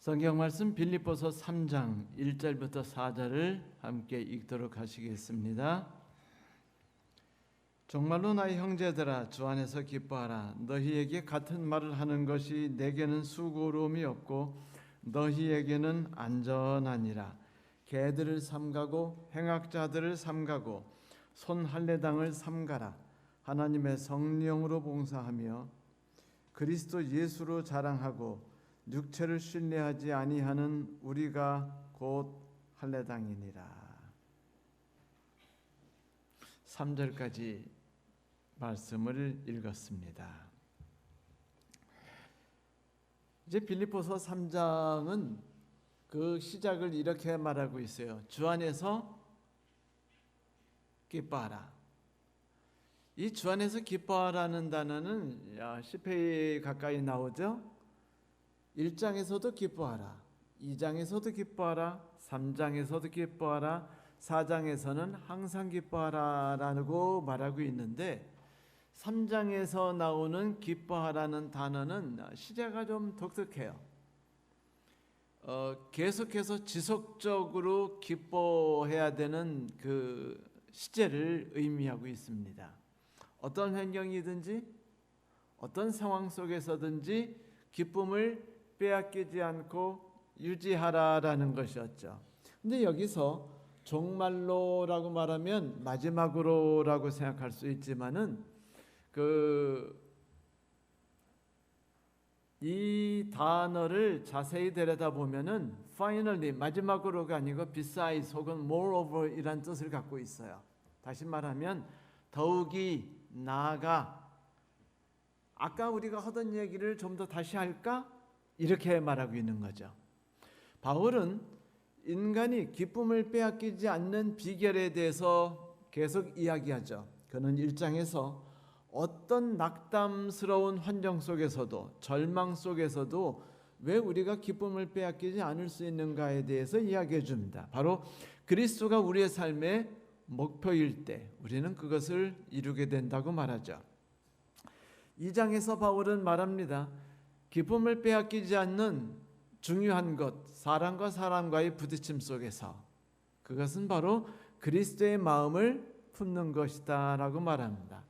성경 말씀 빌립보서 3장 1절부터 4절을 함께 읽도록 하시겠습니다. 정말로 나의 형제들아 주 안에서 기뻐하라. 너희에게 같은 말을 하는 것이 내게는 수고로움이 없고 너희에게는 안전하니라. 개들을 삼가고 행악자들을 삼가고 손할례당을 삼가라. 하나님의 성령으로 봉사하며 그리스도 예수로 자랑하고 육체를 신뢰하지 아니하는 우리가 곧 할례당이니라. 3절까지 말씀을 읽었습니다. 이제 빌립보서 3장은 그 시작을 이렇게 말하고 있어요. 주 안에서 기뻐하라. 이 주 안에서 기뻐하라는 단어는 10회 가까이 나오죠. 1장에서도 기뻐하라, 2장에서도 기뻐하라, 3장에서도 기뻐하라, 4장에서는 항상 기뻐하라라고 말하고 있는데 3장에서 나오는 기뻐하라는 단어는 시제가 좀 독특해요. 계속해서 지속적으로 기뻐해야 되는 그 시제를 의미하고 있습니다. 어떤 환경이든지 어떤 상황 속에서든지 기쁨을 빼앗기지 않고 유지하라라는 것이었죠. 근데 여기서 정말로라고 말하면 마지막으로라고 생각할 수 있지만은 이 단어를 자세히 들여다보면은 finally 마지막으로가 아니고 besides 혹은 moreover 이란 뜻을 갖고 있어요. 다시 말하면 더욱이 나아가 아까 우리가 하던 얘기를 좀 더 다시 할까? 이렇게 말하고 있는 거죠. 바울은 인간이 기쁨을 빼앗기지 않는 비결에 대해서 계속 이야기하죠. 그는 1장에서 어떤 낙담스러운 환경 속에서도 절망 속에서도 왜 우리가 기쁨을 빼앗기지 않을 수 있는가에 대해서 이야기해 줍니다. 바로 그리스도가 우리의 삶의 목표일 때 우리는 그것을 이루게 된다고 말하죠. 2장에서 바울은 말합니다. 기쁨을 빼앗기지 않는 중요한 것, 사람과 사람과의 부딪힘 속에서 그것은 바로 그리스도의 마음을 품는 것이다 라고 말합니다.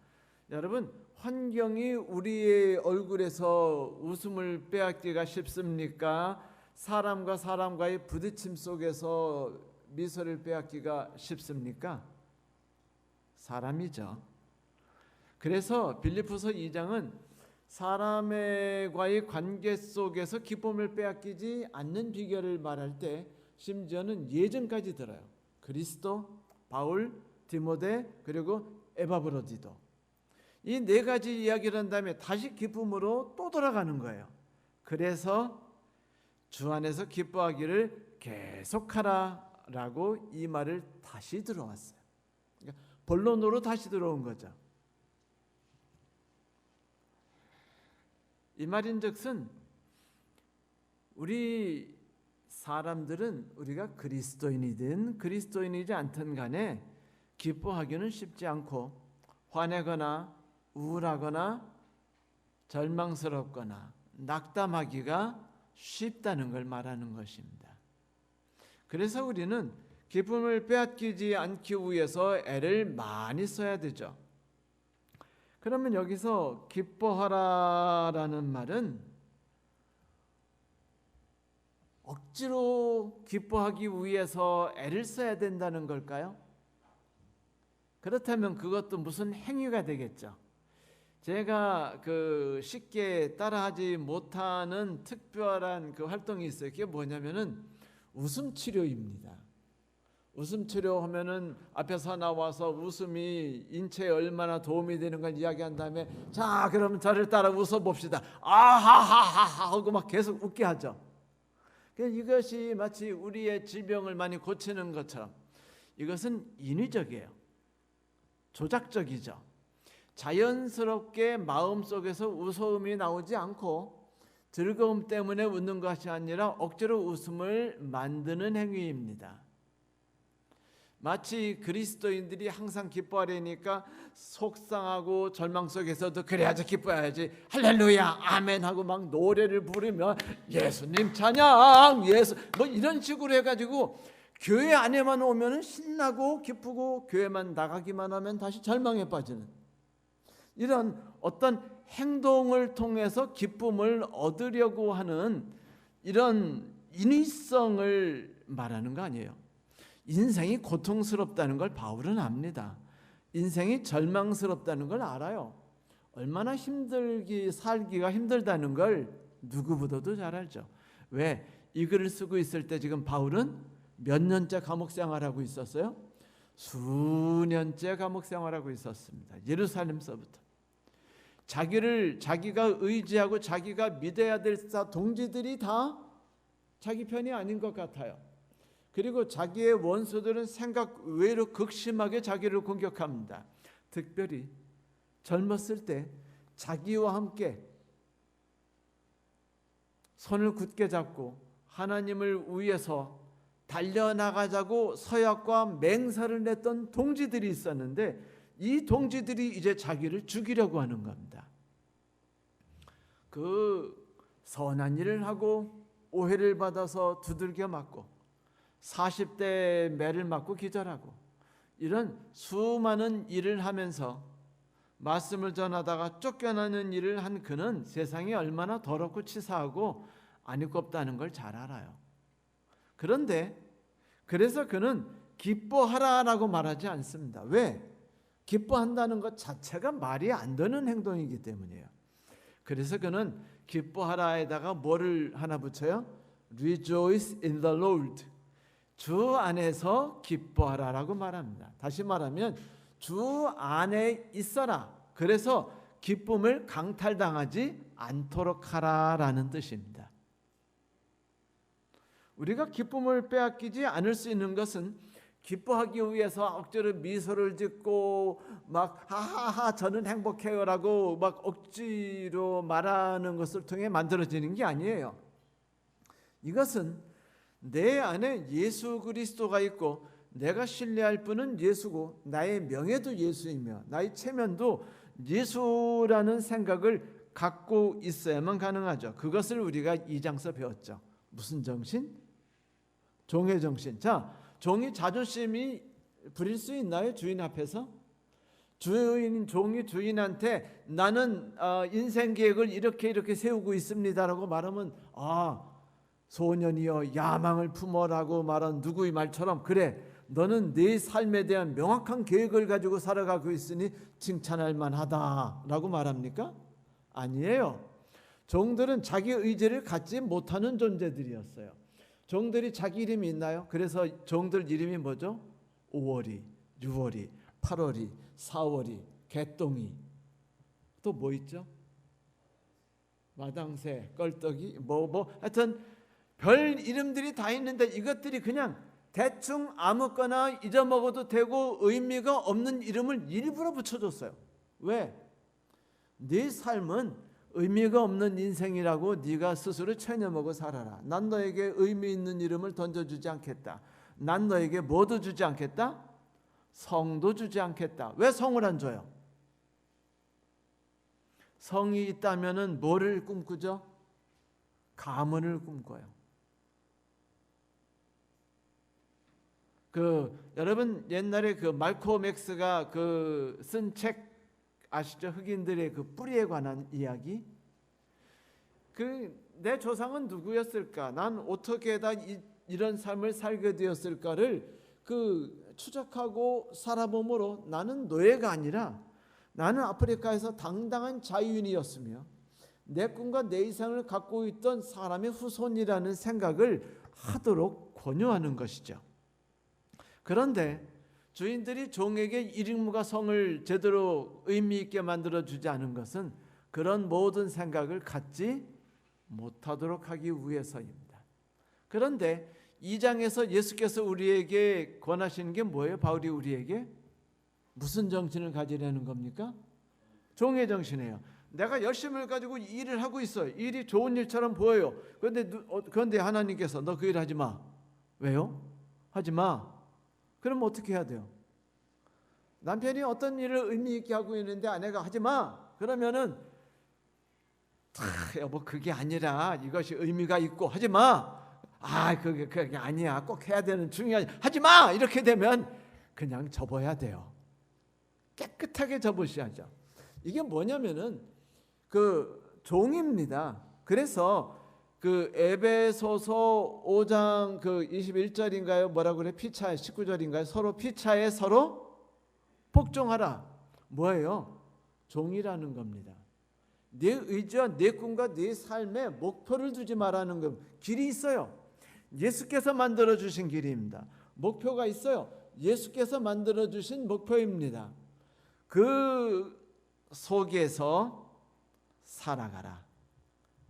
여러분, 환경이 우리의 얼굴에서 웃음을 빼앗기가 쉽습니까? 사람과 사람과의 부딪힘 속에서 미소를 빼앗기가 쉽습니까? 사람이죠. 그래서 빌립보서 2장은 사람과의 관계 속에서 기쁨을 빼앗기지 않는 비결을 말할 때 심지어는 예전까지 들어요. 그리스도, 바울, 디모데 그리고 에바브로디도. 이 네 가지 이야기를 한 다음에 다시 기쁨으로 또 돌아가는 거예요. 그래서 주 안에서 기뻐하기를 계속하라라고 이 말을 다시 들어왔어요. 그러니까 본론으로 다시 들어온 거죠. 이 말인즉슨 우리 사람들은 우리가 그리스도인이든 그리스도인이지 않든 간에 기뻐하기는 쉽지 않고 화내거나 우울하거나 절망스럽거나 낙담하기가 쉽다는 걸 말하는 것입니다. 그래서 우리는 기쁨을 빼앗기지 않기 위해서 애를 많이 써야 되죠. 그러면 여기서 기뻐하라라는 말은 억지로 기뻐하기 위해서 애를 써야 된다는 걸까요? 그렇다면 그것도 무슨 행위가 되겠죠. 제가 쉽게 따라하지 못하는 특별한 그 활동이 있어요. 그게 뭐냐면은 웃음 치료입니다. 웃음 치료하면은 앞에서 나와서 웃음이 인체에 얼마나 도움이 되는 걸 이야기한 다음에 자 그러면 저를 따라 웃어봅시다. 아하하하하 하고 막 계속 웃게 하죠. 이것이 마치 우리의 질병을 많이 고치는 것처럼 이것은 인위적이에요. 조작적이죠. 자연스럽게 마음속에서 웃음이 나오지 않고 즐거움 때문에 웃는 것이 아니라 억지로 웃음을 만드는 행위입니다. 마치 그리스도인들이 항상 기뻐하려니까 속상하고 절망 속에서도 그래야지 기뻐해야지 할렐루야 아멘 하고 막 노래를 부르며 예수님 찬양 예수 뭐 이런 식으로 해가지고 교회 안에만 오면은 신나고 기쁘고 교회만 나가기만 하면 다시 절망에 빠지는 이런 어떤 행동을 통해서 기쁨을 얻으려고 하는 이런 인위성을 말하는 거 아니에요. 인생이 고통스럽다는 걸 바울은 압니다. 인생이 절망스럽다는 걸 알아요. 얼마나 살기가 힘들다는 걸 누구보다도 잘 알죠. 왜? 이 글을 쓰고 있을 때 지금 바울은 몇 년째 감옥 생활하고 있었어요? 수년째 감옥 생활하고 있었습니다. 예루살렘서부터. 자기가 의지하고 자기가 믿어야 될 동지들이 다 자기 편이 아닌 것 같아요. 그리고 자기의 원수들은 생각 외로 극심하게 자기를 공격합니다. 특별히 젊었을 때 자기와 함께 손을 굳게 잡고 하나님을 위해서 달려나가자고 서약과 맹세를 냈던 동지들이 있었는데 이 동지들이 이제 자기를 죽이려고 하는 겁니다. 그 선한 일을 하고 오해를 받아서 두들겨 맞고 40대 매를 맞고 기절하고 이런 수많은 일을 하면서 말씀을 전하다가 쫓겨나는 일을 한 그는 세상이 얼마나 더럽고 치사하고 안입겁다는 걸 잘 알아요. 그런데 그래서 그는 기뻐하라라고 말하지 않습니다. 왜? 기뻐한다는 것 자체가 말이 안 되는 행동이기 때문이에요. 그래서 그는 기뻐하라에다가 뭐를 하나 붙여요? Rejoice in the Lord. 주 안에서 기뻐하라라고 말합니다. 다시 말하면 주 안에 있어라. 그래서 기쁨을 강탈당하지 않도록 하라라는 뜻입니다. 우리가 기쁨을 빼앗기지 않을 수 있는 것은 기뻐하기 위해서 억지로 미소를 짓고 막 하하하 저는 행복해요라고 막 억지로 말하는 것을 통해 만들어지는 게 아니에요. 이것은 내 안에 예수 그리스도가 있고 내가 신뢰할 분은 예수고 나의 명예도 예수이며 나의 체면도 예수라는 생각을 갖고 있어야만 가능하죠. 그것을 우리가 2장서 배웠죠. 무슨 정신? 종의 정신. 자, 종이 자존심이 부릴 수 있나요? 주인 앞에서? 종이 주인한테 나는 인생 계획을 이렇게 세우고 있습니다라고 말하면 소년이여 야망을 품어라고 말한 누구의 말처럼 그래 너는 네 삶에 대한 명확한 계획을 가지고 살아가고 있으니 칭찬할 만하다라고 말합니까? 아니에요. 종들은 자기 의지를 갖지 못하는 존재들이었어요. 종들이 자기 이름이 있나요? 그래서 종들 이름이 뭐죠? 5월이, 6월이, 8월이, 4월이, 개똥이 또 뭐 있죠? 마당새, 껄떡이 하여튼 별 이름들이 다 있는데 이것들이 그냥 대충 아무거나 잊어먹어도 되고 의미가 없는 이름을 일부러 붙여줬어요. 왜? 네 삶은 의미가 없는 인생이라고 네가 스스로 체념하고 살아라. 난 너에게 의미 있는 이름을 던져주지 않겠다. 난 너에게 뭐도 주지 않겠다? 성도 주지 않겠다. 왜 성을 안 줘요? 성이 있다면은 뭐를 꿈꾸죠? 가문을 꿈꿔요. 여러분 옛날에 말콤 X가 쓴 책 아시죠? 흑인들의 뿌리에 관한 이야기. 내 조상은 누구였을까? 난 어떻게 다 이런 삶을 살게 되었을까를 추적하고 살아봄으로 나는 노예가 아니라 나는 아프리카에서 당당한 자유인이었으며 내 꿈과 내 이상을 갖고 있던 사람의 후손이라는 생각을 하도록 권유하는 것이죠. 그런데 주인들이 종에게 이름과 성을 제대로 의미 있게 만들어주지 않은 것은 그런 모든 생각을 갖지 못하도록 하기 위해서입니다. 그런데 2장에서 예수께서 우리에게 권하시는 게 뭐예요? 바울이 우리에게 무슨 정신을 가지려는 겁니까? 종의 정신이에요. 내가 열심을 가지고 일을 하고 있어요. 일이 좋은 일처럼 보여요. 그런데 하나님께서 너 그 일 하지 마. 왜요? 하지 마. 그럼 어떻게 해야 돼요? 남편이 어떤 일을 의미 있게 하고 있는데 아내가 하지 마. 그러면은 여보 그게 아니라 이것이 의미가 있고 하지 마. 그게 아니야. 꼭 해야 되는 중요한 하지 마. 이렇게 되면 그냥 접어야 돼요. 깨끗하게 접으셔야죠. 이게 뭐냐면은 그 종입니다. 그래서 그 에베소서 5장 그 21절인가요? 뭐라고 그래? 피차에 19절인가요? 서로 피차에 서로 복종하라. 뭐예요? 종이라는 겁니다. 내 의지와 내 꿈과 내 삶에 목표를 두지 말라는 것. 길이 있어요. 예수께서 만들어 주신 길입니다. 목표가 있어요. 예수께서 만들어 주신 목표입니다. 그 속에서 살아가라.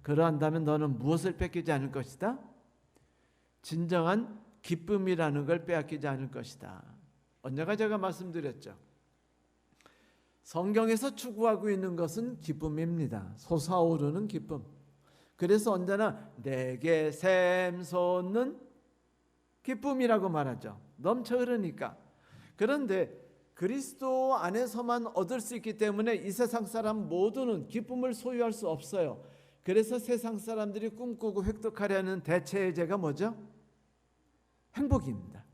그러한다면 너는 무엇을 뺏기지 않을 것이다? 진정한 기쁨이라는 걸 빼앗기지 않을 것이다. 언젠가 제가 말씀드렸죠. 성경에서 추구하고 있는 것은 기쁨입니다. 솟아오르는 기쁨. 그래서 언제나 내게 샘솟는 기쁨이라고 말하죠. 넘쳐 흐르니까. 그런데 그리스도 안에서만 얻을 수 있기 때문에 이 세상 사람 모두는 기쁨을 소유할 수 없어요. 그래서 세상 사람들이 꿈꾸고 획득하려는 대체제가 뭐죠? 행복입니다.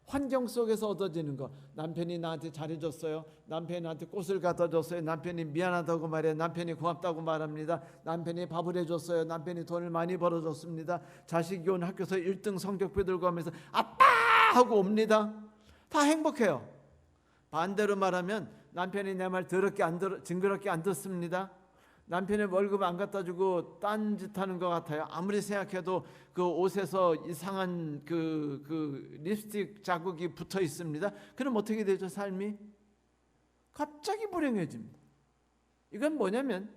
환경 속에서 얻어지는 거. 남편이 나한테 잘해줬어요. 남편이 나한테 꽃을 갖다 줬어요. 남편이 미안하다고 말해요. 남편이 고맙다고 말합니다. 남편이 밥을 해줬어요. 남편이 돈을 많이 벌어줬습니다. 자식이 오늘 학교에서 1등 성적표 들고 하면서 아빠 하고 옵니다. 다 행복해요. 반대로 말하면 남편이 내 말 징그럽게 안 듣습니다. 남편의 월급 안 갖다 주고 딴짓하는 것 같아요. 아무리 생각해도 그 옷에서 이상한 그 립스틱 자국이 붙어 있습니다. 그럼 어떻게 되죠? 삶이 갑자기 불행해집니다. 이건 뭐냐면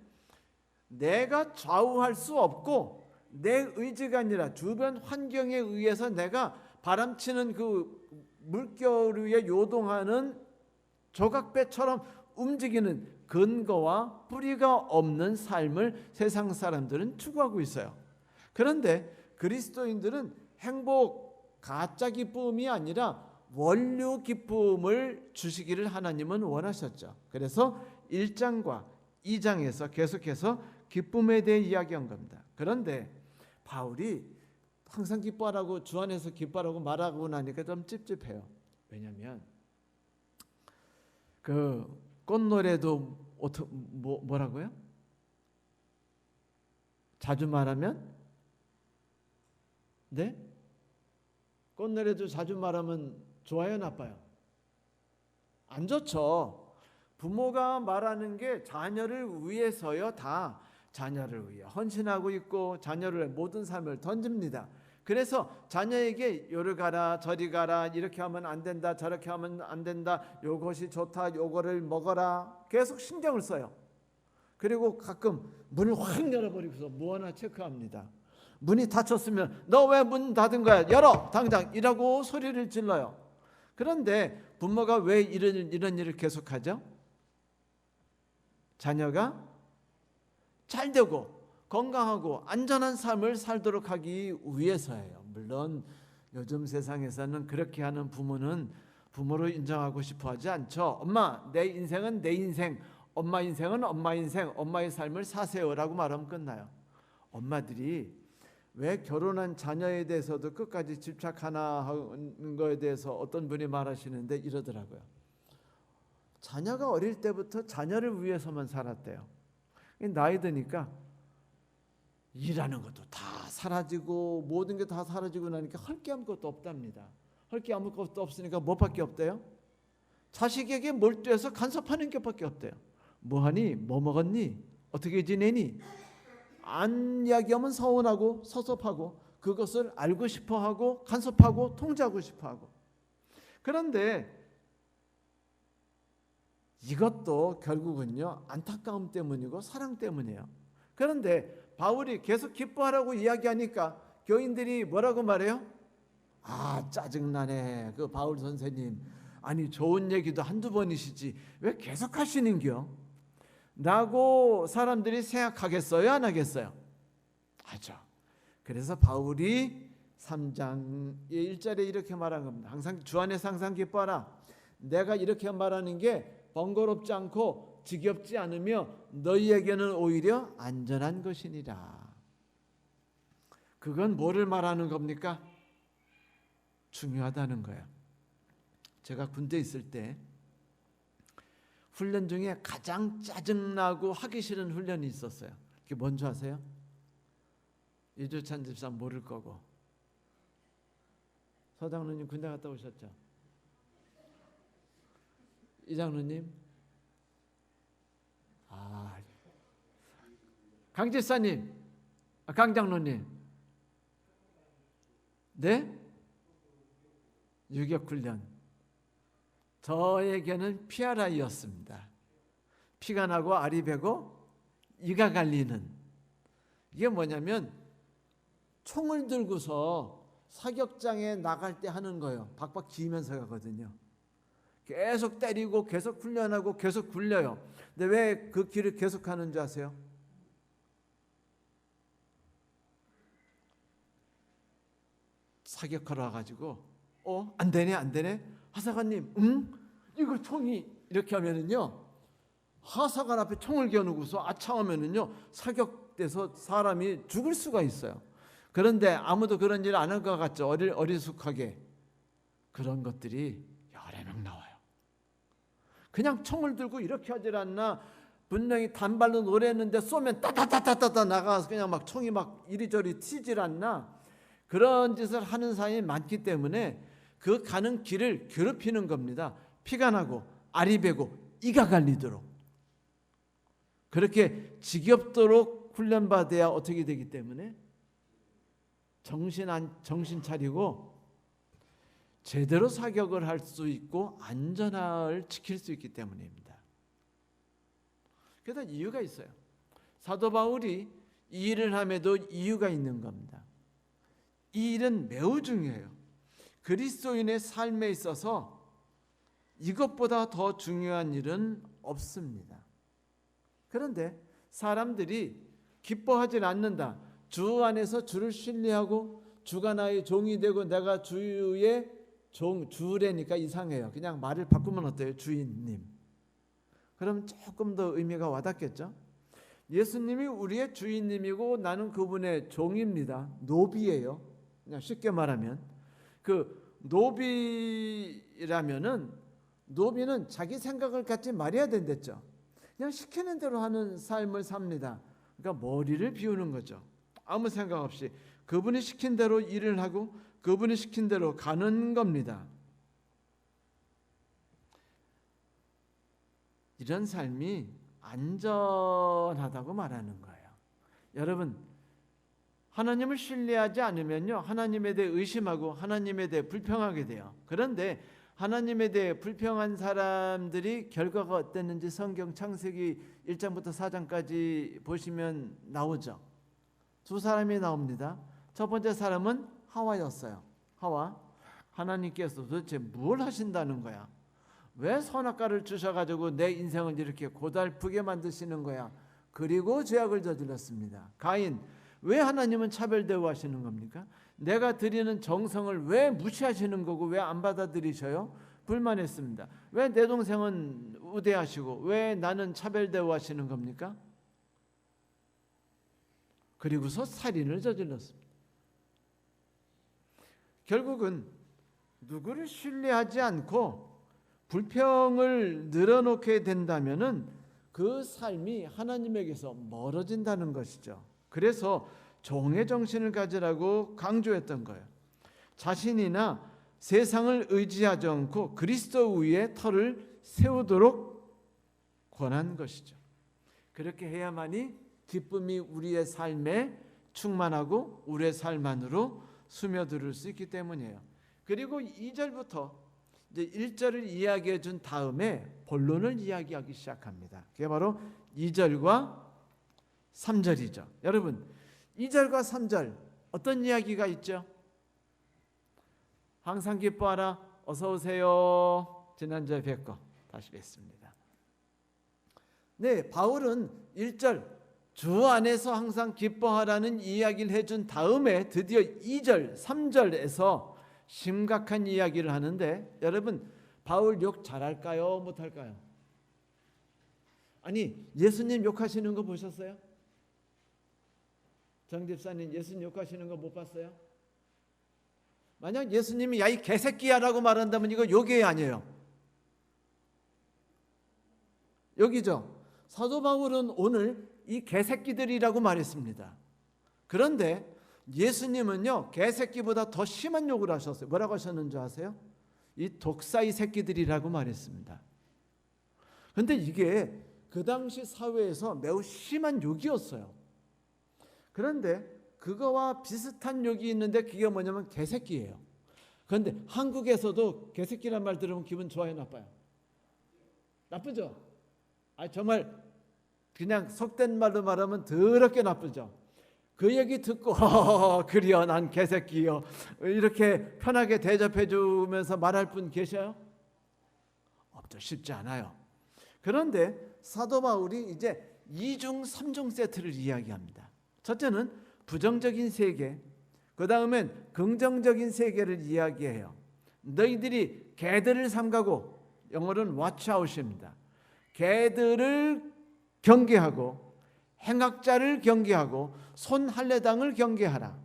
내가 좌우할 수 없고 내 의지가 아니라 주변 환경에 의해서 내가 바람치는 그 물결 위에 요동하는 조각배처럼 움직이는 근거와 뿌리가 없는 삶을 세상 사람들은 추구하고 있어요. 그런데 그리스도인들은 행복, 가짜 기쁨이 아니라 원료 기쁨을 주시기를 하나님은 원하셨죠. 그래서 1장과 2장에서 계속해서 기쁨에 대해 이야기한 겁니다. 그런데 바울이 항상 기뻐하라고 주 안에서 기뻐하라고 말하고 나니까 좀 찝찝해요. 왜냐하면 그 꽃노래도 뭐라고요? 자주 말하면 네? 꽃노래도 자주 말하면 좋아요, 나빠요? 안 좋죠. 부모가 말하는 게 자녀를 위해서요. 다 자녀를 위해 헌신하고 있고 자녀를 위해 모든 삶을 던집니다. 그래서 자녀에게 요를 가라 저리 가라 이렇게 하면 안 된다 저렇게 하면 안 된다 요것이 좋다 요거를 먹어라 계속 신경을 써요. 그리고 가끔 문을 확 열어버리고서 뭐 하나 체크합니다. 문이 닫혔으면 너 왜 문 닫은 거야? 열어 당장 이라고 소리를 질러요. 그런데 부모가 왜 이런 일을 계속하죠? 자녀가 잘 되고 건강하고 안전한 삶을 살도록 하기 위해서예요. 물론 요즘 세상에서는 그렇게 하는 부모는 부모로 인정하고 싶어 하지 않죠. 엄마 내 인생은 내 인생, 엄마 인생은 엄마 인생, 엄마의 삶을 사세요라고 말하면 끝나요. 엄마들이 왜 결혼한 자녀에 대해서도 끝까지 집착하나 하는 거에 대해서 어떤 분이 말하시는데 이러더라고요. 자녀가 어릴 때부터 자녀를 위해서만 살았대요. 나이 드니까 일하는 것도 다 사라지고 모든 게 다 사라지고 나니까 할 게 아무것도 없답니다. 할 게 아무것도 없으니까 뭐밖에 없대요? 자식에게 몰두해서 간섭하는 것밖에 없대요. 뭐하니? 뭐 먹었니? 어떻게 지내니? 안 이야기하면 서운하고 섭섭하고 그것을 알고 싶어하고 간섭하고 통제하고 싶어하고. 그런데 이것도 결국은요 안타까움 때문이고 사랑 때문이에요. 그런데 바울이 계속 기뻐하라고 이야기하니까 교인들이 뭐라고 말해요? 짜증나네 그 바울 선생님. 아니 좋은 얘기도 한두 번이시지 왜 계속 하시는겨? 라고 사람들이 생각하겠어요? 안 하겠어요? 하죠. 그래서 바울이 3장 1절에 이렇게 말한 겁니다. 항상 주 안에서 항상 기뻐하라. 내가 이렇게 말하는 게 번거롭지 않고 지겹지 않으며 너희에게는 오히려 안전한 것이니라. 그건 뭐를 말하는 겁니까? 중요하다는 거예요. 제가 군대 있을 때 훈련 중에 가장 짜증나고 하기 싫은 훈련이 있었어요. 그게 뭔지 아세요? 이주찬 집사 모를 거고. 서장로님 군대 갔다 오셨죠? 이장로님? 강 집사님, 강장로님, 네? 유격훈련. 저에게는 피아라이였습니다. 피가 나고 알이 배고 이가 갈리는. 이게 뭐냐면 총을 들고서 사격장에 나갈 때 하는 거예요. 박박 기면서 가거든요. 계속 때리고 계속 훈련하고 계속 굴려요. 근데 왜 그 길을 계속 하는 줄 아세요? 사격하러 와가지고 안 되네 하사관님 이거 총이 이렇게 하면은요 하사관 앞에 총을 겨누고서 아차하면은요 사격돼서 사람이 죽을 수가 있어요. 그런데 아무도 그런 일 안 할 것 같죠. 어리숙하게. 그런 것들이 여러 명 나와요. 그냥 총을 들고 이렇게 하질 않나. 분명히 단발로 노래했는데 쏘면 따따따따따 나가서 그냥 막 총이 막 이리저리 튀질 않나. 그런 짓을 하는 사람이 많기 때문에 그 가는 길을 괴롭히는 겁니다. 피가 나고 알이 배고 이가 갈리도록. 그렇게 지겹도록 훈련받아야 어떻게 되기 때문에 정신 차리고 제대로 사격을 할 수 있고 안전을 지킬 수 있기 때문입니다. 그래서 이유가 있어요. 사도 바울이 이 일을 함에도 이유가 있는 겁니다. 이 일은 매우 중요해요. 그리스도인의 삶에 있어서 이것보다 더 중요한 일은 없습니다. 그런데 사람들이 기뻐하지 않는다. 주 안에서 주를 신뢰하고 주가 나의 종이 되고 내가 주의 주래니까 이상해요. 그냥 말을 바꾸면 어때요? 주인님. 그럼 조금 더 의미가 와닿겠죠? 예수님이 우리의 주인님이고 나는 그분의 종입니다. 노비예요. 그냥 쉽게 말하면 그 노비라면은 노비는 자기 생각을 갖지 말아야 된댔죠. 그냥 시키는 대로 하는 삶을 삽니다. 그러니까 머리를 비우는 거죠. 아무 생각 없이 그분이 시킨 대로 일을 하고 그분이 시킨 대로 가는 겁니다. 이런 삶이 안전하다고 말하는 거예요. 여러분, 하나님을 신뢰하지 않으면요, 하나님에 대해 의심하고 하나님에 대해 불평하게 돼요. 그런데 하나님에 대해 불평한 사람들이 결과가 어땠는지 성경 창세기 1장부터 4장까지 보시면 나오죠. 두 사람이 나옵니다. 첫 번째 사람은 하와였어요. 하와. 하나님께서 도대체 뭘 하신다는 거야? 왜 선악과를 주셔가지고 내 인생을 이렇게 고달프게 만드시는 거야? 그리고 죄악을 저질렀습니다. 가인. 왜 하나님은 차별 대우하시는 겁니까? 내가 드리는 정성을 왜 무시하시는 거고 왜 안 받아들이셔요? 불만했습니다. 왜 내 동생은 우대하시고 왜 나는 차별 대우하시는 겁니까? 그리고서 살인을 저질렀습니다. 결국은 누구를 신뢰하지 않고 불평을 늘어놓게 된다면은 그 삶이 하나님에게서 멀어진다는 것이죠. 그래서 종의 정신을 가지라고 강조했던 거예요. 자신이나 세상을 의지하지 않고 그리스도 위에 터를 세우도록 권한 것이죠. 그렇게 해야만이 기쁨이 우리의 삶에 충만하고 우리의 삶 안으로 스며들 수 있기 때문이에요. 그리고 2절부터 이제 1절을 이야기해 준 다음에 본론을 이야기하기 시작합니다. 그게 바로 2절과 3절이죠. 여러분, 2절과 3절 어떤 이야기가 있죠? 항상 기뻐하라. 어서 오세요. 지난주에 뵙고 다시 뵙습니다. 네, 바울은 1절 주 안에서 항상 기뻐하라는 이야기를 해준 다음에 드디어 2절, 3절에서 심각한 이야기를 하는데, 여러분 바울 욕 잘할까요? 못할까요? 아니, 예수님 욕하시는 거 보셨어요? 정 집사님, 예수님 욕하시는 거 못 봤어요? 만약 예수님이 야 이 개새끼야 라고 말한다면 이거 욕이 아니에요. 욕이죠. 사도 바울은 오늘 이 개새끼들이라고 말했습니다. 그런데 예수님은요, 개새끼보다 더 심한 욕을 하셨어요. 뭐라고 하셨는지 아세요? 이 독사의 새끼들이라고 말했습니다. 그런데 이게 그 당시 사회에서 매우 심한 욕이었어요. 그런데 그거와 비슷한 욕이 있는데 그게 뭐냐면 개새끼예요. 그런데 한국에서도 개새끼란 말 들으면 기분 좋아요, 나빠요? 나쁘죠? 정말 그냥 속된 말로 말하면 더럽게 나쁘죠. 그 얘기 듣고 그래요, 난 개새끼요, 이렇게 편하게 대접해 주면서 말할 분 계셔요? 없죠. 쉽지 않아요. 그런데 사도 바울이 이제 2중 3중 세트를 이야기합니다. 첫째는 부정적인 세계, 그 다음엔 긍정적인 세계를 이야기해요. 너희들이 개들을 삼가고, 영어로는 watch out입니다. 개들을 경계하고 행악자를 경계하고 손할례당을 경계하라.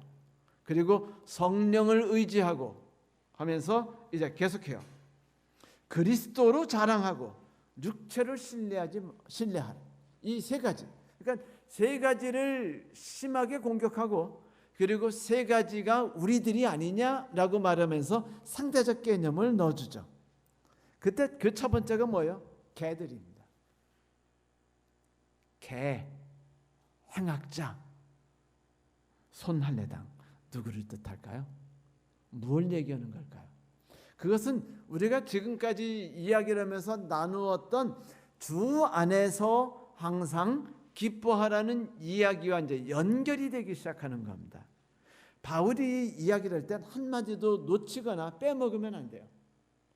그리고 성령을 의지하고 하면서 이제 계속해요. 그리스도로 자랑하고 육체를 신뢰하라. 이 세 가지. 그러니까 세 가지를 심하게 공격하고, 그리고 세 가지가 우리들이 아니냐라고 말하면서 상대적 개념을 넣어주죠. 그때 그 첫 번째가 뭐예요? 개들입니다. 개, 행악자, 손할례당. 누구를 뜻할까요? 무엇을 얘기하는 걸까요? 그것은 우리가 지금까지 이야기를 하면서 나누었던 주 안에서 항상 기뻐하라는 이야기와 이제 연결이 되기 시작하는 겁니다. 바울이 이야기를 할 땐 한마디도 놓치거나 빼먹으면 안 돼요.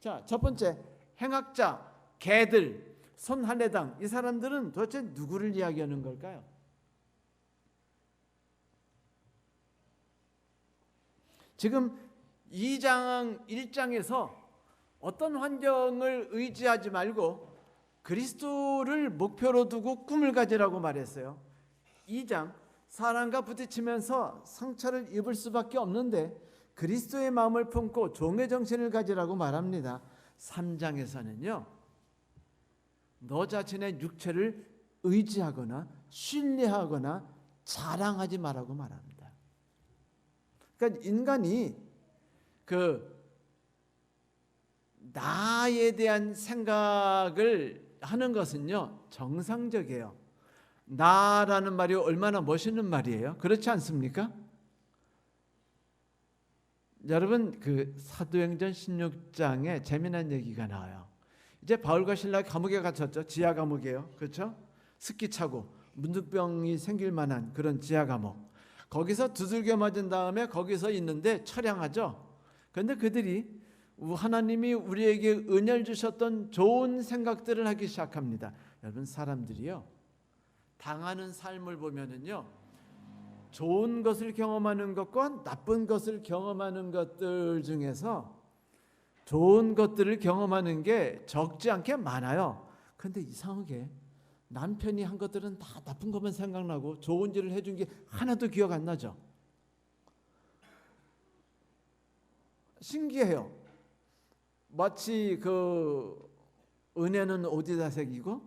자, 첫 번째, 행악자, 개들, 손할례당. 이 사람들은 도대체 누구를 이야기하는 걸까요? 지금 2장 1장에서 어떤 환경을 의지하지 말고 그리스도를 목표로 두고 꿈을 가지라고 말했어요. 2장, 사람과 부딪히면서 상처를 입을 수밖에 없는데 그리스도의 마음을 품고 종의 정신을 가지라고 말합니다. 3장에서는요, 너 자신의 육체를 의지하거나 신뢰하거나 자랑하지 말라고 말합니다. 그러니까 인간이 나에 대한 생각을 하는 것은요, 정상적이에요. 나라는 말이 얼마나 멋있는 말이에요. 그렇지 않습니까? 여러분, 사도행전 16장에 재미난 얘기가 나와요. 이제 바울과 신라가 감옥에 갇혔죠. 지하 감옥이에요. 그렇죠? 습기 차고 문득병이 생길 만한 그런 지하 감옥. 거기서 두들겨 맞은 다음에 거기서 있는데 처량하죠. 그런데 그들이 하나님이 우리에게 은혜를 주셨던 좋은 생각들을 하기 시작합니다. 여러분, 사람들이요, 당하는 삶을 보면은요, 좋은 것을 경험하는 것과 나쁜 것을 경험하는 것들 중에서 좋은 것들을 경험하는 게 적지 않게 많아요. 그런데 이상하게 남편이 한 것들은 다 나쁜 것만 생각나고 좋은 일을 해준 게 하나도 기억 안 나죠. 신기해요. 마치 은혜는 어디다 새기고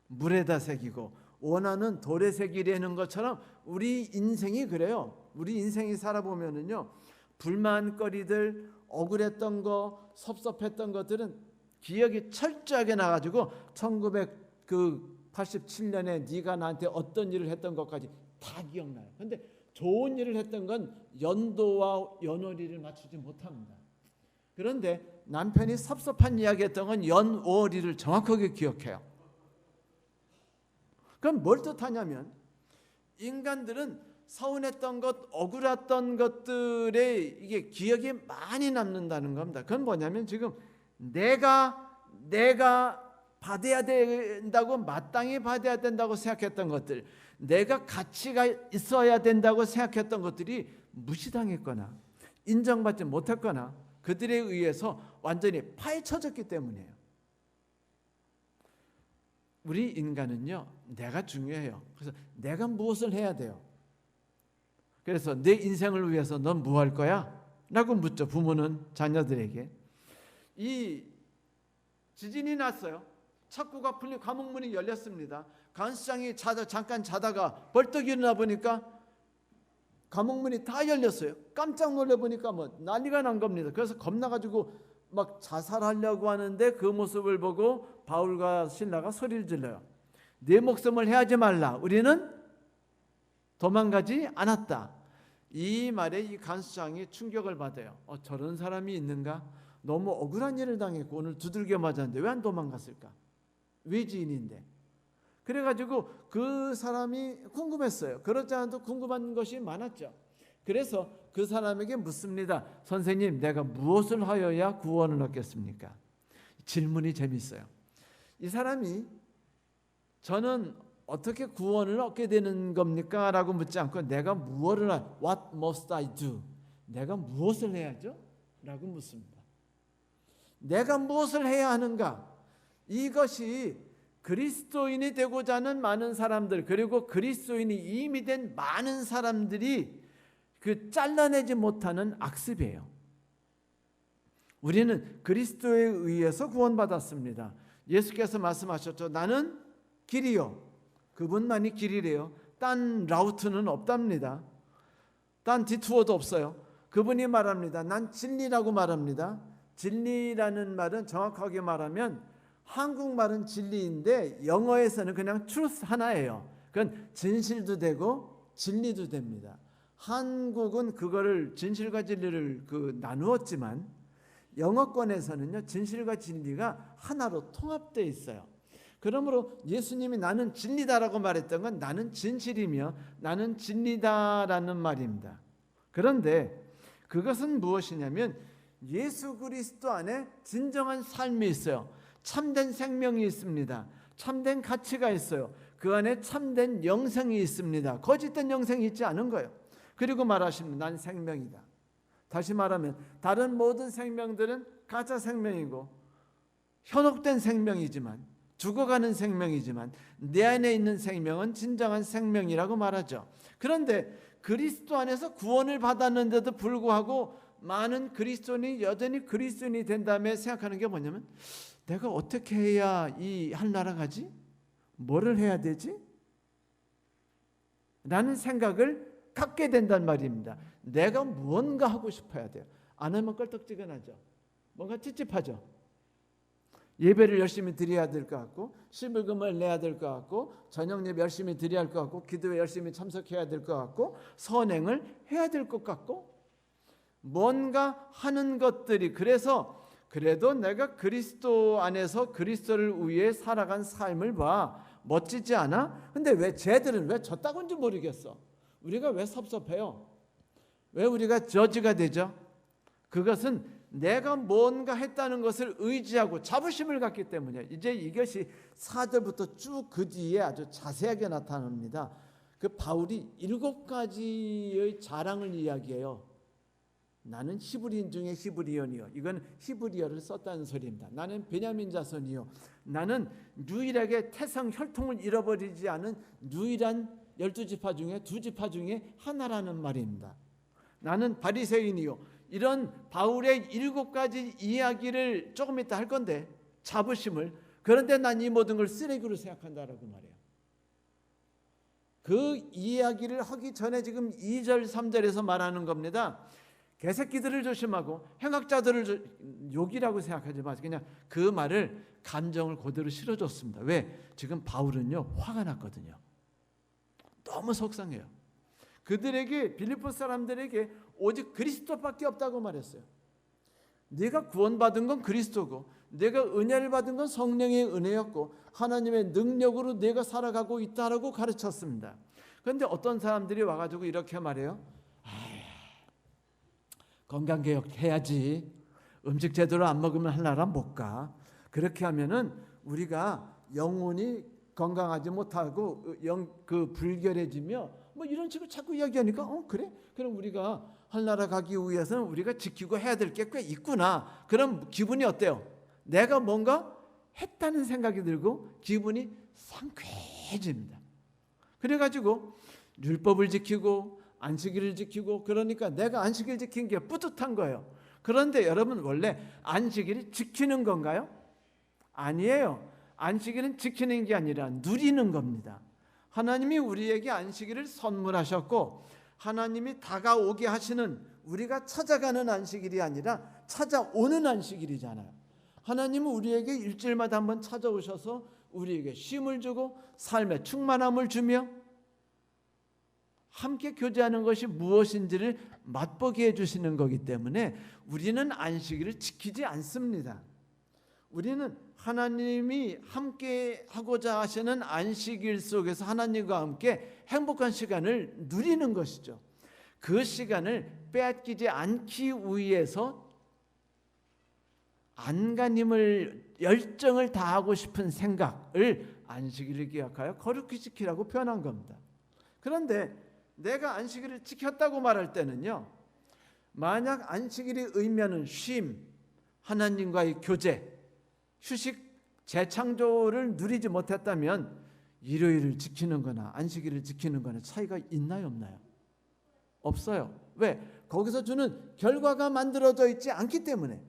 물에다 새기고 원하는 돌에 새기려는 것처럼 우리 인생이 그래요. 우리 인생이 살아보면은요, 불만거리들, 억울했던 거, 섭섭했던 것들은 기억이 철저하게 나가지고 1987년에 네가 나한테 어떤 일을 했던 것까지 다 기억나요. 그런데 좋은 일을 했던 건 연도와 연월일을 맞추지 못합니다. 그런데 남편이 섭섭한 이야기 했던 건 연월일을 정확하게 기억해요. 그럼 뭘 뜻하냐면, 인간들은 서운했던 것, 억울했던 것들에 이게 기억이 많이 남는다는 겁니다. 그건 뭐냐면, 지금 내가 받아야 된다고, 마땅히 받아야 된다고 생각했던 것들, 내가 가치가 있어야 된다고 생각했던 것들이 무시당했거나 인정받지 못했거나 그들에 의해서 완전히 파헤쳐졌기 때문이에요. 우리 인간은요, 내가 중요해요. 그래서 내가 무엇을 해야 돼요? 그래서 내 인생을 위해서 넌 뭐 할 거야? 라고 묻죠. 부모는 자녀들에게. 이 지진이 났어요. 창고가 풀리고 감옥문이 열렸습니다. 간수장이 잠깐 자다가 벌떡 일어나 보니까 감옥문이 다 열렸어요. 깜짝 놀래 보니까 뭐 난리가 난 겁니다. 그래서 겁나가지고 막 자살하려고 하는데 그 모습을 보고 바울과 실라가 소리를 질러요. 내 목숨을 해하지 말라. 우리는 도망가지 않았다. 이 말에 이 간수장이 충격을 받아요. 저런 사람이 있는가? 너무 억울한 일을 당했고 오늘 두들겨 맞았는데 왜 안 도망갔을까? 외지인인데. 그래가지고 그 사람이 궁금했어요. 그렇지 않아도 궁금한 것이 많았죠. 그래서 그 사람에게 묻습니다. 선생님, 내가 무엇을 하여야 구원을 얻겠습니까? 질문이 재밌어요. 이 사람이 저는 어떻게 구원을 얻게 되는 겁니까? 라고 묻지 않고 내가 무엇을 What must I do? 내가 무엇을 해야죠? 라고 묻습니다. 내가 무엇을 해야 하는가? 이것이 그리스도인이 되고자 하는 많은 사람들, 그리고 그리스도인이 이미 된 많은 사람들이 그 잘라내지 못하는 악습이에요. 우리는 그리스도에 의해서 구원받았습니다. 예수께서 말씀하셨죠. 나는 길이요. 그분만이 길이래요. 딴 라우트는 없답니다. 딴 디투어도 없어요. 그분이 말합니다. 난 진리라고 말합니다. 진리라는 말은 정확하게 말하면 한국말은 진리인데 영어에서는 그냥 truth 하나예요. 그건 진실도 되고 진리도 됩니다. 한국은 그거를 진실과 진리를 나누었지만 영어권에서는요, 진실과 진리가 하나로 통합되어 있어요. 그러므로 예수님이 나는 진리다라고 말했던 건 나는 진실이며 나는 진리다라는 말입니다. 그런데 그것은 무엇이냐면 예수 그리스도 안에 진정한 삶이 있어요. 참된 생명이 있습니다. 참된 가치가 있어요. 그 안에 참된 영생이 있습니다. 거짓된 영생이 있지 않은 거예요. 그리고 말하십니다. 난 생명이다. 다시 말하면 다른 모든 생명들은 가짜 생명이고 현혹된 생명이지만 죽어가는 생명이지만 내 안에 있는 생명은 진정한 생명이라고 말하죠. 그런데 그리스도 안에서 구원을 받았는데도 불구하고 많은 그리스도인이 여전히 그리스도인이 된 다음에 생각하는 게 뭐냐면 내가 어떻게 해야 이 하늘나라 가지? 뭐를 해야 되지? 라는 생각을 갖게 된단 말입니다. 내가 무언가 하고 싶어야 돼요. 안 하면 껄떡지근하죠. 뭔가 찝찝하죠. 예배를 열심히 드려야 될 것 같고 십일금을 내야 될 것 같고 저녁 예배 열심히 드려야 할 것 같고 기도에 열심히 참석해야 될 것 같고 선행을 해야 될 것 같고 뭔가 하는 것들이 그래서 그래도 내가 그리스도 안에서 그리스도를 위해 살아간 삶을 봐 멋지지 않아? 근데 왜 쟤들은 왜 졌다고인지 모르겠어. 우리가 왜 섭섭해요? 왜 우리가 저지가 되죠? 그것은 내가 뭔가 했다는 것을 의지하고 자부심을 갖기 때문이에요. 이제 이것이 4절부터 쭉 그 뒤에 아주 자세하게 나타납니다. 그 바울이 7가지의 자랑을 이야기해요. 나는 히브리인 중에 히브리언이요. 이건 히브리어를 썼다는 소리입니다. 나는 베냐민 자손이요. 나는 유일하게 태생 혈통을 잃어버리지 않은 유일한 12지파 중에 2지파 중에 하나라는 말입니다. 나는 바리새인이요. 이런 바울의 7가지 이야기를 조금 이따 할 건데 자부심을 그런데 난 이 모든 걸 쓰레기로 생각한다라고 말해요. 그 이야기를 하기 전에 지금 2절 3절에서 말하는 겁니다. 개새끼들을 조심하고 행악자들을 욕이라고 생각하지 마세요. 그냥 그 말을 감정을 그대로 실어줬습니다. 왜? 지금 바울은요 화가 났거든요. 너무 속상해요. 그들에게 빌립보 사람들에게 오직 그리스도밖에 없다고 말했어요. 네가 구원받은 건 그리스도고 네가 은혜를 받은 건 성령의 은혜였고 하나님의 능력으로 네가 살아가고 있다라고 가르쳤습니다. 그런데 어떤 사람들이 와가지고 이렇게 말해요. 건강개혁 해야지. 음식 제대로 안 먹으면 하나라 못 가. 그렇게 하면은 우리가 영혼이 건강하지 못하고 불결해지며 뭐 이런 식으로 자꾸 이야기하니까 그래? 그럼 우리가 하늘나라 가기 위해서는 우리가 지키고 해야 될 게 꽤 있구나. 그럼 기분이 어때요? 내가 뭔가 했다는 생각이 들고 기분이 상쾌해집니다. 그래가지고 율법을 지키고 안식일을 지키고 그러니까 내가 안식일 지킨 게 뿌듯한 거예요. 그런데 여러분 원래 안식일이 지키는 건가요? 아니에요. 안식일은 지키는 게 아니라 누리는 겁니다. 하나님이 우리에게 안식일을 선물하셨고 하나님이 다가오게 하시는 우리가 찾아가는 안식일이 아니라 찾아오는 안식일이잖아요. 하나님은 우리에게 일주일마다 한번 찾아오셔서 우리에게 쉼을 주고 삶의 충만함을 주며 함께 교제하는 것이 무엇인지를 맛보게 해주시는 거기 때문에 우리는 안식일을 지키지 않습니다. 우리는 하나님이 함께 하고자 하시는 안식일 속에서 하나님과 함께 행복한 시간을 누리는 것이죠. 그 시간을 빼앗기지 않기 위해서 안간힘을 열정을 다하고 싶은 생각을 안식일을 기억하여 거룩히 지키라고 표현한 겁니다. 그런데 내가 안식일을 지켰다고 말할 때는요, 만약 안식일이 의미하는 쉼, 하나님과의 교제, 휴식, 재창조를 누리지 못했다면 일요일을 지키는 거나 안식일을 지키는 거나 차이가 있나요, 없나요? 없어요. 왜? 거기서 주는 결과가 만들어져 있지 않기 때문에.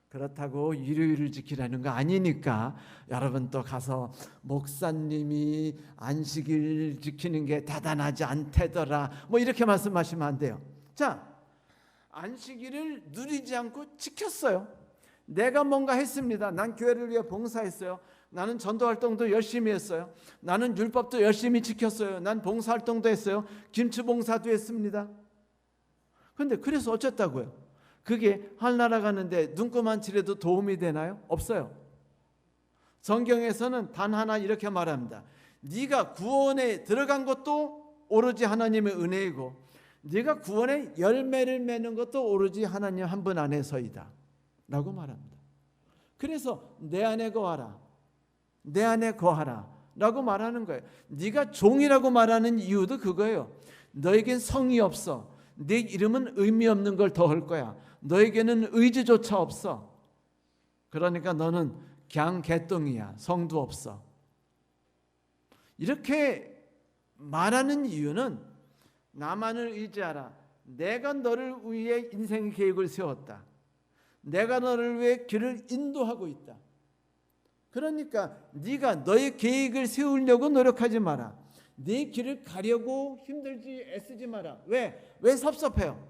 그렇다고 일요일을 지키라는 거 아니니까 여러분 또 가서 목사님이 안식일 지키는 게 대단하지 않대더라 뭐 이렇게 말씀하시면 안 돼요. 자, 안식일을 누리지 않고 지켰어요. 내가 뭔가 했습니다. 난 교회를 위해 봉사했어요. 나는 전도활동도 열심히 했어요. 나는 율법도 열심히 지켰어요. 난 봉사활동도 했어요. 김치봉사도 했습니다. 그런데 그래서 어쨌다고요? 그게 하늘나라 가는데 눈곱만 칠해도 도움이 되나요? 없어요. 성경에서는 단 하나 이렇게 말합니다. 네가 구원에 들어간 것도 오로지 하나님의 은혜이고 네가 구원의 열매를 맺는 것도 오로지 하나님 한 분 안에서이다 라고 말합니다. 그래서 내 안에 거하라, 내 안에 거하라 라고 말하는 거예요. 네가 종이라고 말하는 이유도 그거예요. 너에겐 성이 없어. 네 이름은 의미 없는 걸 더 할 거야. 너에게는 의지조차 없어. 그러니까 너는 그냥 개똥이야. 성도 없어. 이렇게 말하는 이유는 나만을 의지하라. 내가 너를 위해 인생 계획을 세웠다. 내가 너를 위해 길을 인도하고 있다. 그러니까 네가 너의 계획을 세우려고 노력하지 마라. 네 길을 가려고 힘들지 애쓰지 마라. 왜? 왜 섭섭해요?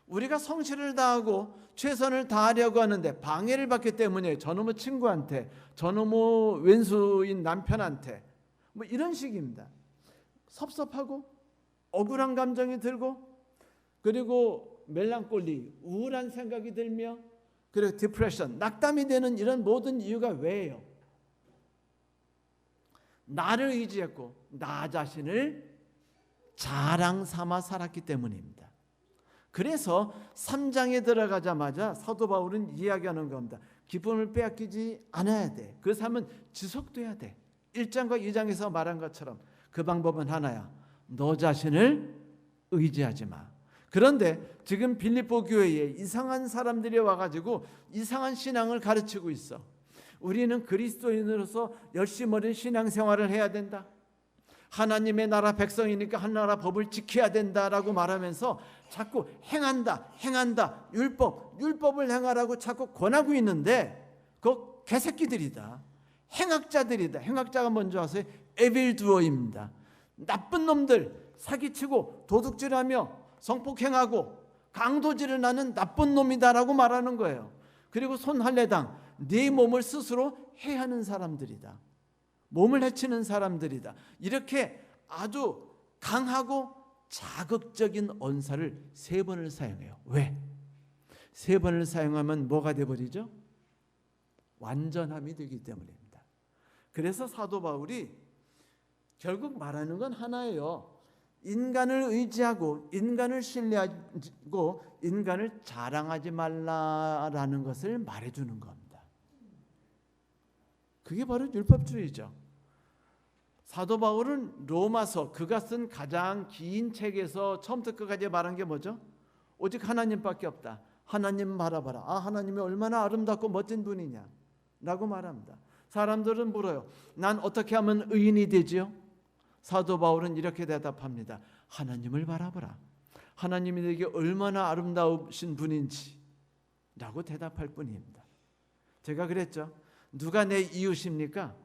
우리가 성실을 다하고 최선을 다하려고 하는데 방해를 받기 때문에 저놈의 친구한테, 저놈의 왼수인 남편한테 뭐 이런 식입니다. 섭섭하고 억울한 감정이 들고 그리고 멜랑콜리, 우울한 생각이 들며 그리고 디프레션, 낙담이 되는 이런 모든 이유가 왜예요? 나를 의지했고 나 자신을 자랑 삼아 살았기 때문입니다. 그래서 3장에 들어가자마자 사도 바울은 이야기하는 겁니다. 기쁨을 빼앗기지 않아야 돼. 그 삶은 지속돼야 돼. 1장과 2장에서 말한 것처럼 그 방법은 하나야. 너 자신을 의지하지 마. 그런데 지금 빌립보 교회에 이상한 사람들이 와가지고 이상한 신앙을 가르치고 있어. 우리는 그리스도인으로서 열심히 어린 신앙생활을 해야 된다. 하나님의 나라 백성이니까 하나라 법을 지켜야 된다라고 말하면서 자꾸 행한다, 율법을 행하라고 자꾸 권하고 있는데 그거 개새끼들이다. 행악자들이다. 행악자가 뭔지 아세요? 에빌두어입니다. 나쁜 놈들, 사기치고 도둑질하며 성폭행하고 강도질을 하는 나쁜 놈이다라고 말하는 거예요. 그리고 손할례당, 네 몸을 스스로 해하는 사람들이다. 몸을 해치는 사람들이다. 이렇게 아주 강하고 자극적인 언사를 3번을 사용해요. 왜? 3번을 사용하면 뭐가 되어버리죠? 완전함이 되기 때문입니다. 그래서 사도 바울이 결국 말하는 건 하나예요. 인간을 의지하고 인간을 신뢰하고 인간을 자랑하지 말라라는 것을 말해주는 겁니다. 그게 바로 율법주의죠. 사도 바울은 로마서 그가 쓴 가장 긴 책에서 처음부터 끝까지 말한 게 뭐죠? 오직 하나님밖에 없다. 하나님 바라봐라. 아, 하나님이 얼마나 아름답고 멋진 분이냐 라고 말합니다. 사람들은 물어요. 난 어떻게 하면 의인이 되지요? 사도 바울은 이렇게 대답합니다. 하나님을 바라보라. 하나님이 내게 얼마나 아름다우신 분인지 라고 대답할 뿐입니다. 제가 그랬죠. 누가 내 이웃입니까?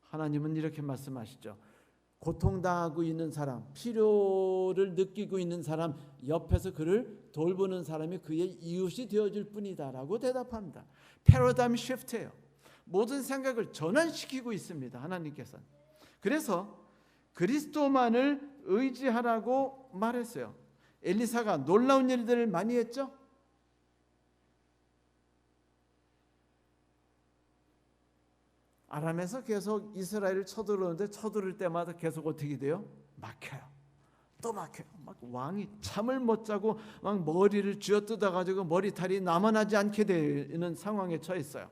하나님은 이렇게 말씀하시죠. 고통당하고 있는 사람, 필요를 느끼고 있는 사람, 옆에서 그를 돌보는 사람이 그의 이웃이 되어줄 뿐이다 라고 대답합니다. 패러다임 시프트예요. 모든 생각을 전환시키고 있습니다. 하나님께서는. 그래서 그리스도만을 의지하라고 말했어요. 엘리사가 놀라운 일들을 많이 했죠. 아람에서 계속 이스라엘을 쳐들어오는데 쳐들을 때마다 계속 어떻게 돼요? 막혀요. 또 막혀요. 막 왕이 잠을 못 자고 막 머리를 쥐어뜯어 가지고 머리털이 남아나지 않게 되는 상황에 처했어요.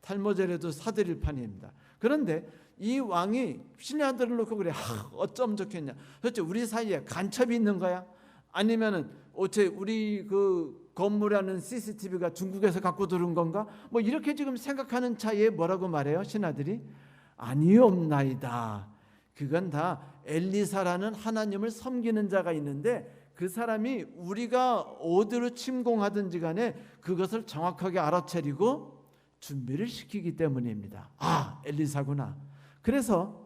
탈모제라도 사들일 판입니다. 그런데 이 왕이 신하들을 놓고 그래. 어쩜 좋겠냐. 도대체 우리 사이에 간첩이 있는 거야? 아니면은 어째 우리 그 건물에 하는 CCTV가 중국에서 갖고 들은 건가? 뭐 이렇게 지금 생각하는 차이에 뭐라고 말해요? 신하들이 아니옵나이다. 그건 다 엘리사라는 하나님을 섬기는 자가 있는데 그 사람이 우리가 어디로 침공하든지 간에 그것을 정확하게 알아차리고 준비를 시키기 때문입니다. 아, 엘리사구나. 그래서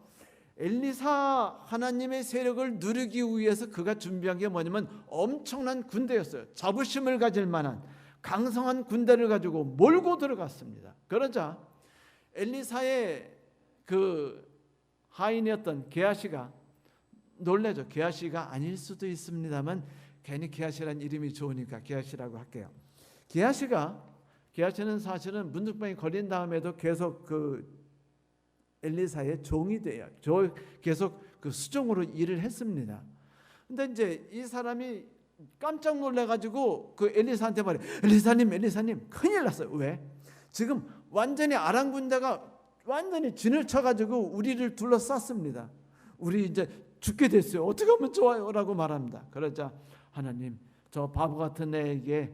엘리사 하나님의 세력을 누리기 위해서 그가 준비한 게 뭐냐면 엄청난 군대였어요. 자부심을 가질 만한 강성한 군대를 가지고 몰고 들어갔습니다. 그러자 엘리사의 그 하인이었던 게하시가 놀래죠. 게하시가 아닐 수도 있습니다만 괜히 게하시라는 이름이 좋으니까 게하시라고 할게요. 게하시는 사실은 문둥병이 걸린 다음에도 계속 그 엘리사의 종이 돼요. 계속 그 수종으로 일을 했습니다. 근데 이제 이 사람이 깜짝 놀래가지고 그 엘리사한테 말해. 엘리사님 큰일 났어요. 왜? 지금 완전히 아람 군대가 완전히 진을 쳐가지고 우리를 둘러쌌습니다. 우리 이제 죽게 됐어요. 어떻게 하면 좋아요? 라고 말합니다. 그러자 하나님, 저 바보 같은 애에게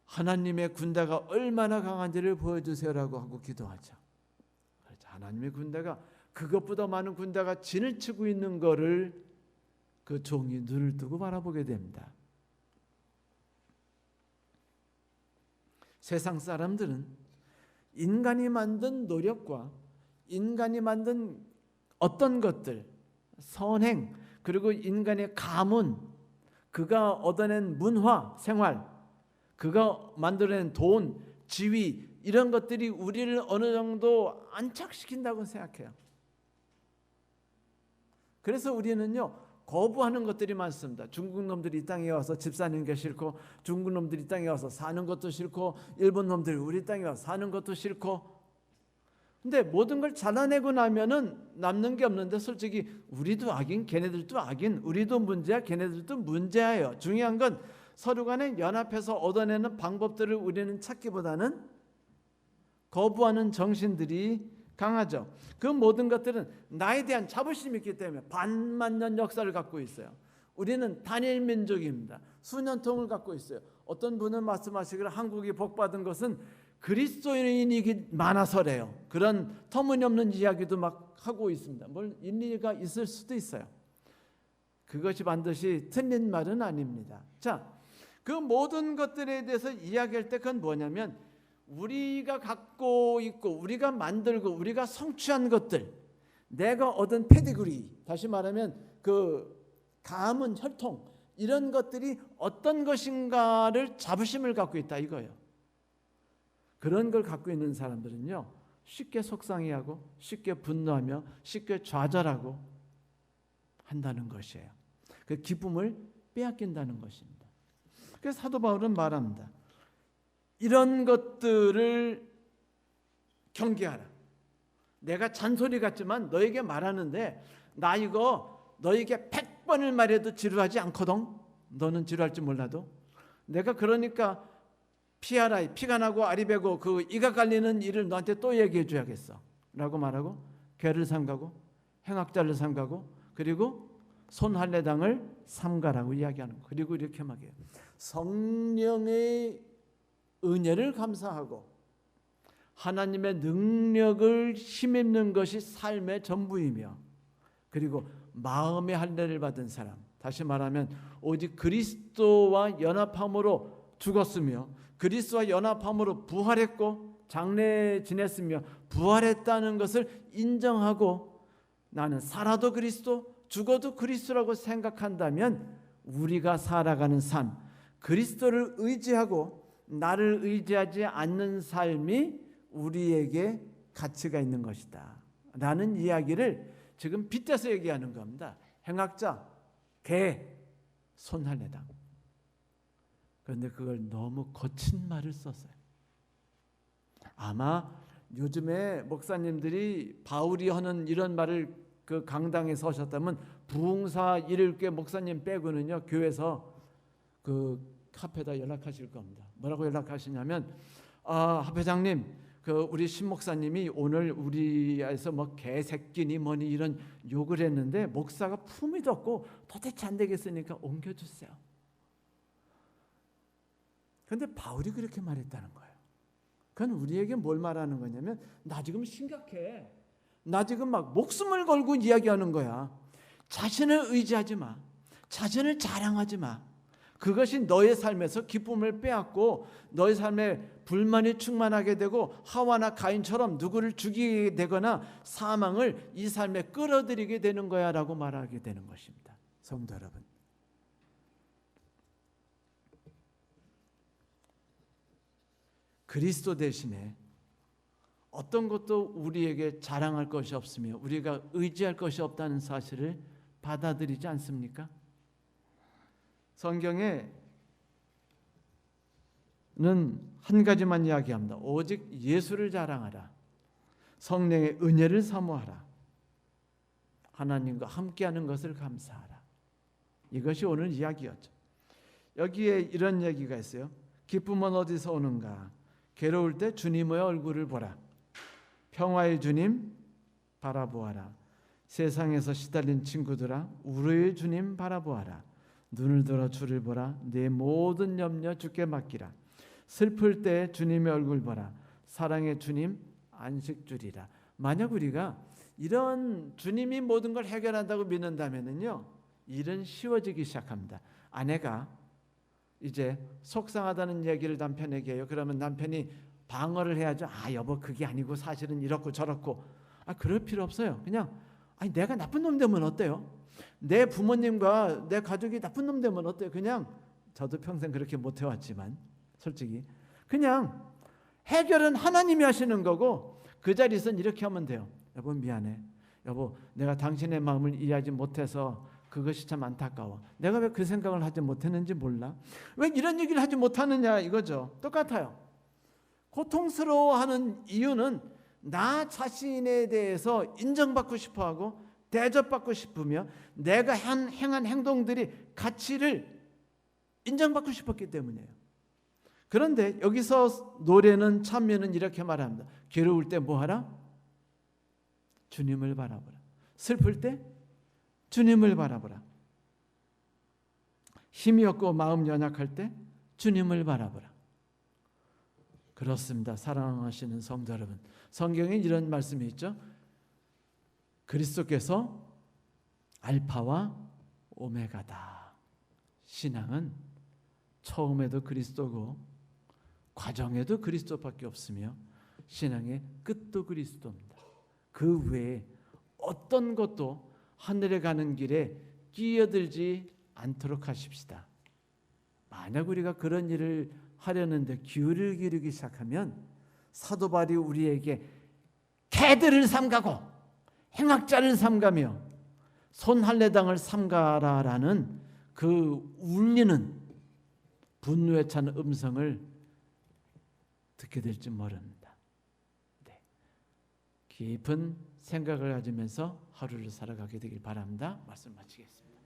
하나님의 군대가 얼마나 강한지를 보여주세요라고 하고 기도하죠. 하나님의 군대가 그것보다 많은 군대가 진을 치고 있는 것을 그 종이 눈을 뜨고 바라보게 됩니다. 세상 사람들은 인간이 만든 노력과 인간이 만든 어떤 것들, 선행, 그리고 인간의 가문, 그가 얻어낸 문화, 생활, 그가 만들어낸 돈, 지위, 이런 것들이 우리를 어느 정도 안착시킨다고 생각해요. 그래서 우리는요 거부하는 것들이 많습니다. 중국 놈들이 이 땅에 와서 집 사는 게 싫고, 중국 놈들이 이 땅에 와서 사는 것도 싫고, 일본 놈들이 우리 땅에 와서 사는 것도 싫고. 근데 모든 걸 잘라내고 나면은 남는 게 없는데, 솔직히 우리도 악인, 걔네들도 악인, 우리도 문제야, 걔네들도 문제예요. 중요한 건 서로 간에 연합해서 얻어내는 방법들을 우리는 찾기보다는 거부하는 정신들이 강하죠. 그 모든 것들은 나에 대한 자부심이 있기 때문에 반만년 역사를 갖고 있어요. 우리는 단일 민족입니다. 수년통을 갖고 있어요. 어떤 분은 말씀하시기를 한국이 복받은 것은 그리스도인이 많아서래요. 그런 터무니없는 이야기도 막 하고 있습니다. 뭘 일리가 있을 수도 있어요. 그것이 반드시 틀린 말은 아닙니다. 자, 그 모든 것들에 대해서 이야기할 때 그건 뭐냐면 우리가 갖고 있고 우리가 만들고 우리가 성취한 것들, 내가 얻은 페디그리, 다시 말하면 그 가문, 혈통, 이런 것들이 어떤 것인가를 자부심을 갖고 있다 이거예요. 그런 걸 갖고 있는 사람들은요 쉽게 속상해하고 쉽게 분노하며 쉽게 좌절하고 한다는 것이에요. 그 기쁨을 빼앗긴다는 것입니다. 그래서 사도 바울은 말합니다. 이런 것들을 경계하라. 내가 잔소리 같지만 너에게 말하는데 나 이거 너에게 100번을 말해도 지루하지 않거든. 너는 지루할지 몰라도. 내가 그러니까 피하라, 피가 나고 알이 배고 그 이가 갈리는 일을 너한테 또 얘기해 줘야겠어 라고 말하고 괴를 삼가고 행악자를 삼가고 그리고 손할례당을 삼가라고 이야기하는 거. 그리고 이렇게 말해요. 성령의 은혜를 감사하고 하나님의 능력을 힘입는 것이 삶의 전부이며 그리고 마음의 할례를 받은 사람, 다시 말하면 오직 그리스도와 연합함으로 죽었으며 그리스도와 연합함으로 부활했고 장래 지냈으며 부활했다는 것을 인정하고 나는 살아도 그리스도 죽어도 그리스도라고 생각한다면 우리가 살아가는 삶, 그리스도를 의지하고 나를 의지하지 않는 삶이 우리에게 가치가 있는 것이다 라는 이야기를 지금 빗대서 얘기하는 겁니다. 행악자, 개, 손할례당. 그런데 그걸 너무 거친 말을 썼어요. 아마 요즘에 목사님들이 바울이 하는 이런 말을 그 강당에 서셨다면 부흥사 일일교회 목사님 빼고는요 교회에서 그 카페에다 연락하실 겁니다. 뭐라고 연락하시냐면 하 회장님 그 우리 신 목사님이 오늘 우리에서 뭐 개새끼니 뭐니 이런 욕을 했는데 목사가 품이 덥고 도대체 안 되겠으니까 옮겨주세요. 그런데 바울이 그렇게 말했다는 거예요. 그건 우리에게 뭘 말하는 거냐면 나 지금 심각해. 나 지금 막 목숨을 걸고 이야기하는 거야. 자신을 의지하지 마. 자신을 자랑하지 마. 그것이 너의 삶에서 기쁨을 빼앗고 너의 삶에 불만이 충만하게 되고 하와나 가인처럼 누구를 죽이게 되거나 사망을 이 삶에 끌어들이게 되는 거야 라고 말하게 되는 것입니다. 성도 여러분, 그리스도 대신에 어떤 것도 우리에게 자랑할 것이 없으며 우리가 의지할 것이 없다는 사실을 받아들이지 않습니까? 성경에는 한 가지만 이야기합니다. 오직 예수를 자랑하라. 성령의 은혜를 사모하라. 하나님과 함께하는 것을 감사하라. 이것이 오늘 이야기였죠. 여기에 이런 얘기가 있어요. 기쁨은 어디서 오는가? 괴로울 때 주님의 얼굴을 보라. 평화의 주님 바라보아라. 세상에서 시달린 친구들아 우리의 주님 바라보아라. 눈을 들어 주를 보라. 내 모든 염려 주께 맡기라. 슬플 때 주님의 얼굴 보라. 사랑의 주님 안식 주리라. 만약 우리가 이런 주님이 모든 걸 해결한다고 믿는다면요 일은 쉬워지기 시작합니다. 아내가 이제 속상하다는 얘기를 남편에게 해요. 그러면 남편이 방어를 해야죠. 여보 그게 아니고 사실은 이렇고 저렇고. 그럴 필요 없어요. 그냥 내가 나쁜 놈 되면 어때요? 내 부모님과 내 가족이 나쁜 놈 되면 어때요? 그냥 저도 평생 그렇게 못 해왔지만 솔직히 그냥 해결은 하나님이 하시는 거고 그 자리에서는 이렇게 하면 돼요. 여보 미안해. 여보 내가 당신의 마음을 이해하지 못해서 그것이 참 안타까워. 내가 왜 그 생각을 하지 못했는지 몰라. 왜 이런 얘기를 하지 못하느냐 이거죠. 똑같아요. 고통스러워하는 이유는 나 자신에 대해서 인정받고 싶어하고 대접받고 싶으며 내가 행한 행동들이 가치를 인정받고 싶었기 때문이에요. 그런데 여기서 노래는 찬미는 이렇게 말합니다. 괴로울 때 뭐하라? 주님을 바라보라. 슬플 때 주님을 바라보라. 힘이 없고 마음 연약할 때 주님을 바라보라. 그렇습니다. 사랑하시는 성도 여러분, 성경에 이런 말씀이 있죠. 그리스도께서 알파와 오메가다. 신앙은 처음에도 그리스도고 과정에도 그리스도밖에 없으며 신앙의 끝도 그리스도입니다. 그 외에 어떤 것도 하늘에 가는 길에 끼어들지 않도록 하십시다. 만약 우리가 그런 일을 하려는데 기울을 기르기 시작하면 사도 바울이 우리에게 개들을 삼가고 행악자를 삼가며 손할례당을 삼가라라는 그 울리는 분노에 찬 음성을 듣게 될지 모릅니다. 네. 깊은 생각을 가지면서 하루를 살아가게 되길 바랍니다. 말씀 마치겠습니다.